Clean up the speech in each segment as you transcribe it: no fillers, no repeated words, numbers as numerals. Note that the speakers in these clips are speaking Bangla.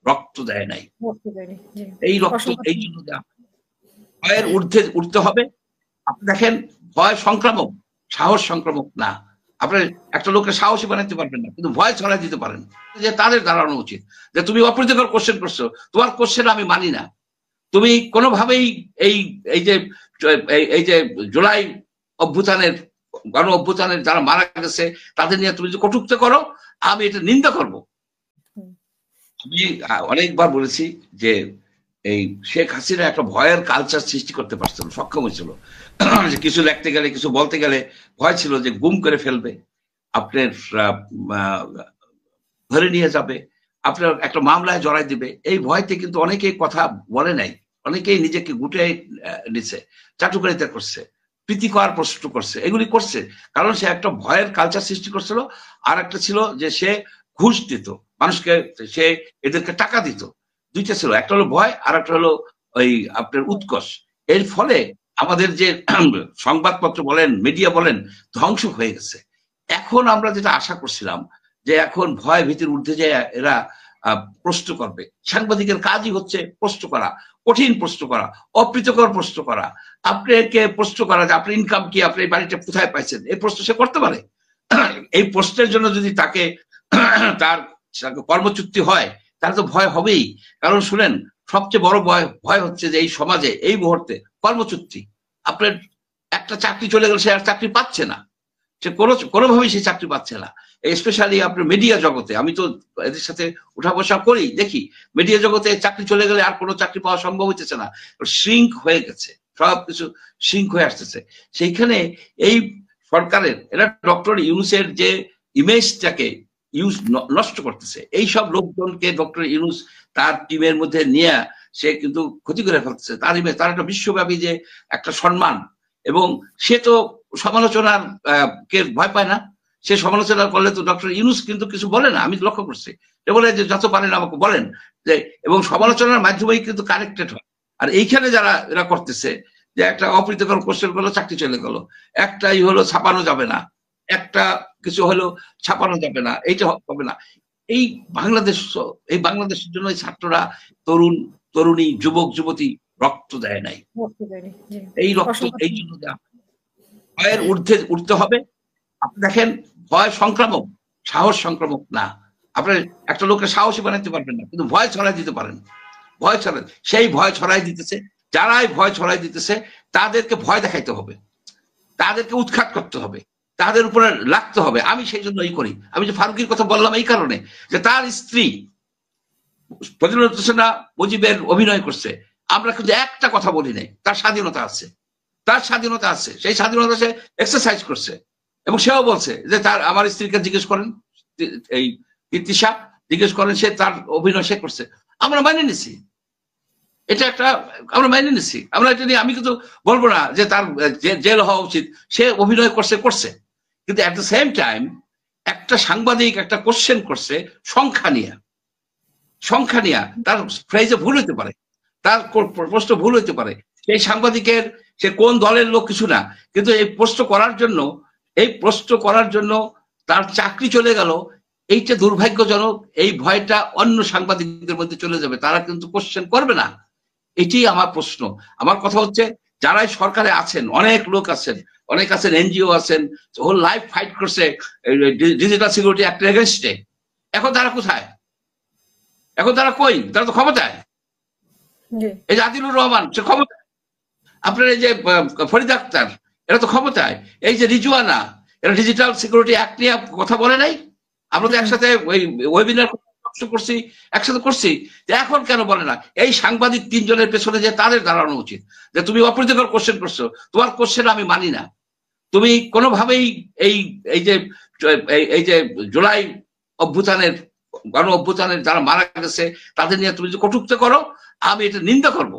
রক্ত দেয় নাই। এই রক্ত এই জন্য দেওয়া ভয়ের ঊর্ধ্বে উঠতে হবে। আপনি দেখেন ভয় সংক্রামক, সাহস সংক্রামক না। আপনার একটা লোককে সাহসী বানাতে পারবেন না, কিন্তু ভয় ছড়াই দিতে পারেন। যে তাদের দাঁড়ানো উচিত যে তুমি অপ্রীতিকর কোশ্চেন করছো, তোমার কোশ্চেন আমি মানি না। তুমি কোনোভাবেই এই এই যে এই যে জুলাই অভ্যুত্থানের গণ অভ্যুত্থানের যারা মারা গেছে তাদের নিয়ে তুমি যে কটূক্তি করো, আমি এটা নিন্দা করব। আমি অনেকবার বলেছি যে এই শেখ হাসিনা একটা ভয়ের কালচার সৃষ্টি করতে পারছিল, সক্ষম হয়েছিল। কিছু লিখতে গেলে, কিছু বলতে গেলে ভয় ছিল যে গুম করে ফেলবে, আপনার ধরে নিয়ে যাবে, আপনার একটা মামলায় জড়াই দিবে। এই ভয়তে কিন্তু অনেকেই কথা বলে নাই, অনেকেই নিজেকে গুটিয়ে নিচ্ছে, চাটুকারিতা করছে, প্রীতিকর প্রশ্ন করছে, এগুলি করছে কারণ সে একটা ভয়ের কালচার সৃষ্টি করছিল। আর একটা ছিল যে সে ঘুষ দিত মানুষকে, সে এদেরকে টাকা দিত। দুইটা ছিল, একটা হলো ভয় আর একটা হলো ওই আপনার উৎকর্ষ। এর ফলে আমাদের যে সংবাদপত্র বলেন, মিডিয়া বলেন, ধ্বংস হয়ে গেছে। এখন আমরা যেটা আশা করছিলাম যে এখন ভয় ভীতির ঊর্ধ্বে যে এরা প্রশ্ন করবে। সাংবাদিকের কাজই হচ্ছে প্রশ্ন করা, কঠিন প্রশ্ন করা, অপ্রীতিকর প্রশ্ন করা, আপনাকে প্রশ্ন করা যে আপনার ইনকাম কি, আপনি এই বাড়িটা কোথায় পাইছেন, এই প্রশ্ন সে করতে পারে। এই প্রশ্নের জন্য যদি তাকে তার কর্মচ্যুতি হয় তাহলে তো ভয় হবেই। কারণ শুনেন, সবচেয়ে বড় ভয় হচ্ছে যে এই সমাজে এই মুহূর্তে কর্মচ্যুতি। আপনার একটা চাকরি চলে গেলে সে আর চাকরি পাচ্ছে না, সে কোনোভাবেই সে চাকরি পাচ্ছে না। স্পেশালি আপনার মিডিয়া জগতে, আমি তো এদের সাথে উঠা বসা করি, দেখি মিডিয়া জগতে চাকরি চলে গেলে আর কোনো চাকরি পাওয়া সম্ভব হইতেছে না, শ্রিঙ্ক হয়ে গেছে, সবকিছু শ্রিঙ্ক হয়ে আসতেছে। সেইখানে এই সরকারের এরা ডক্টর ইউনূসের যে ইমেজটাকে নষ্ট করতেছে। এই সব লোকজনকে ডক্টর ইউনূস তার টিমের মধ্যে নিয়ে সে কিন্তু ক্ষতি করে ফেলতেছে তার ইমেজ, তার একটা বিশ্বব্যাপী যে একটা সম্মান। এবং সে তো সমালোচনার কে ভয় পায় না, সে সমালোচনা করলে তো ডক্টর ইউনূস কিন্তু কিছু বলে না, আমি লক্ষ্য করছি। বলে যে যত পারেন আমাকে বলেন, যে এবং সমালোচনার মাধ্যমেই কিন্তু কারেক্টেড হয়। আর এইখানে যারা এরা করতেছে যে একটা অপ্রীতিকর কোশ্চেন করলো, চাকরি চলে গেল, একটাই হলো ছাপানো যাবে না, একটা কিছু হলো ছাপানো যাবে না, এইটা হবে না। এই বাংলাদেশের জন্য ছাত্ররা, তরুণ তরুণী, যুবক যুবতী রক্ত দেয় নাই। এই রক্ত এই জন্য দেওয়া ভয়ের ঊর্ধ্বে উঠতে হবে। আপনি দেখেন ভয় সংক্রামক, সাহস সংক্রামক না। আপনার একটা লোককে সাহসী বানাতে পারবেন না, কিন্তু ভয় ছড়াই দিতে পারেন। ভয় ছড়াই, সেই ভয় ছড়াই দিতেছে, যারাই ভয় ছড়াই দিতেছে তাদেরকে ভয় দেখাইতে হবে, তাদেরকে উৎখাত করতে হবে, তাদের উপরে লাগতে হবে। আমি সেই জন্যই করি। আমি যে ফারুকের কথা বললাম এই কারণে যে তার স্ত্রী ফজলুল হোসেন মুজিবের অভিনয় করছে, আমরা কিন্তু একটা কথা বলি নাই। তার স্বাধীনতা আছে, তার স্বাধীনতা আছে, সেই স্বাধীনতা সে এক্সারসাইজ করছে। এবং সেও বলছে যে তার, আমার স্ত্রীকে জিজ্ঞেস করেন, এই তিশা জিজ্ঞেস করেন, সে তার অভিনয় সে করছে, আমরা মানিয়ে নিছি। এটা একটা আমরা মাইনে নিচ্ছি, আমরা এটা নিয়ে আমি কিন্তু বলবো না যে তার জেল হওয়া উচিত, সে অভিনয় করছে। কিন্তু এট দ্য সেম টাইম একটা সাংবাদিক একটা কোশ্চেন করছে সংখ্যা নিয়ে, তার ফ্রেজে ভুল হইতে পারে, তার প্রশ্ন ভুল হইতে পারে। সেই সাংবাদিকের সে কোন দলের লোক কিছু না, কিন্তু এই প্রশ্ন করার জন্য তার চাকরি চলে গেল, এইটা দুর্ভাগ্যজনক। এই ভয়টা অন্য সাংবাদিকদের মধ্যে চলে যাবে, তারা কিন্তু কোশ্চেন করবে না। এটি আমার প্রশ্ন। আমার কথা হচ্ছে যারাই সরকারে আছেন, অনেক লোক আছেন, অনেক আছেন, এনজিও আছেন, হোল লাইফ ফাইট করছে ডিজিটাল সিকিউরিটি অ্যাক্টের এগেইনস্টে। এখন তারা কোথায়? এখন তারা কই? তারা তো ক্ষমতায়। এই যে আদিলুর রহমান, সে ক্ষমতায়। আপনার এই যে ফরিদ আক্তার, এরা তো ক্ষমতায়। এই যে রিজওয়ানা, এরা ডিজিটাল সিকিউরিটি অ্যাক্ট নিয়ে কথা বলে নাই? আমরা তো একসাথে ওই ওয়েবিনার করছি, একসাথে করছি, এখন কেন বলে না? এই সাংবাদিক তিনজনের পেছনে যে তাদের দাঁড়ানো উচিত যে তুমি অপ্রীতিকর কোশ্চেন করছো, তোমার কোশ্চেন আমি মানি না। তুমি কোনোভাবেই এই যে জুলাই অভ্যুত্থানের গণ অভ্যুত্থানের যারা মারা গেছে তাদের নিয়ে তুমি যে কটূক্তি করো, আমি এটা নিন্দা করব।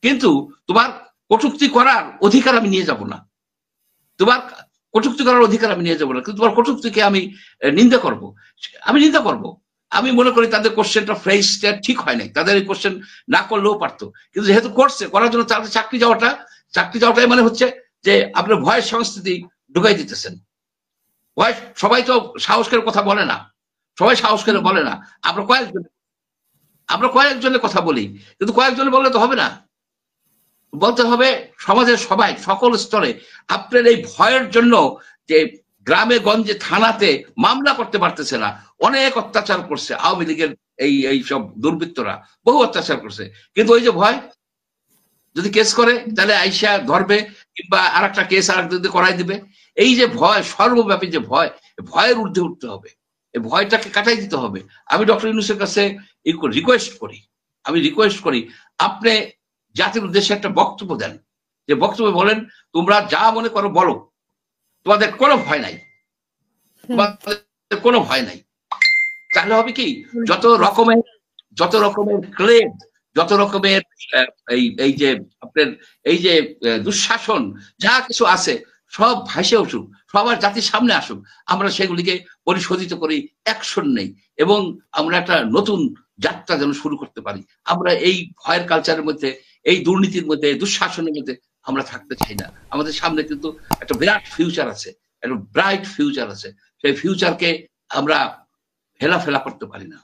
কিন্তু তোমার কটূক্তি করার অধিকার আমি নিয়ে যাব না, তোমার কটূক্তি করার অধিকার আমি নিয়ে যাবো না, কিন্তু তোমার কটূক্তিকে আমি নিন্দা করব। আমি মনে করি তাদের কোশ্চেনটা ফ্রেজটা ঠিক হয় নাই, তাদের এই কোশ্চেন না করলেও পারতো, কিন্তু যেহেতু করছে, করার জন্য তাদের চাকরি যাওয়াটাই মানে হচ্ছে যে আপনার ভয়ের সংস্কৃতি ঢুকাই দিতেছেন। ভয়, সবাই তো সাহস করে কথা বলে না, সবাই সাহস করে বলে না। আমরা কয়েকজন, আমরা কয়েকজনের কথা বলি, কিন্তু কয়েকজনে বললে তো হবে না, বলতে হবে সমাজের সবাই, সকল স্তরে। আপনার এই ভয়ের জন্য যে গ্রামে গঞ্জে থানাতে মামলা করতে পারতেছে না, অনেক অত্যাচার করছে আওয়ামী লীগের এই সব দুর্বৃত্তরা, বহু অত্যাচার করছে, কিন্তু ওই যে ভয়, যদি কেস করে তাহলে আইসা ধরবে, কিংবা আর একটা কেস আর করাই দিবে। এই যে ভয়, সর্বব্যাপী যে ভয়, ভয়ের ঊর্ধ্বে উঠতে হবে, এই ভয়টাকে কাটাই দিতে হবে। আমি ডক্টর ইউনূসের কাছে রিকোয়েস্ট করি, আপনি জাতির উদ্দেশ্যে একটা বক্তব্য দেন, যে বক্তব্য বলেন তোমরা যা মনে করো বলো, তোমাদের কোনো ভয় নাই, কোনো ভয় নাই। তাহলে হবে কি, যত রকমের ক্লেম, যত রকমের এই যে আপনার এই যে দুঃশাসন যা কিছু আছে, সব ভাসে উঠুক, সবার জাতির সামনে আসুক, আমরা সেগুলিকে পরিশোধিত করি, অ্যাকশন নেই, এবং আমরা একটা নতুন যাত্রা যেন শুরু করতে পারি। আমরা এই ভয়ের কালচারের মধ্যে, এই দুর্নীতির মধ্যে, দুঃশাসনের মধ্যে আমরা থাকতে চাই না। আমাদের সামনে কিন্তু একটা বিরাট ফিউচার আছে, একটা ব্রাইট ফিউচার আছে, সেই ফিউচারকে আমরা হেলাফেলা করতে পারি না।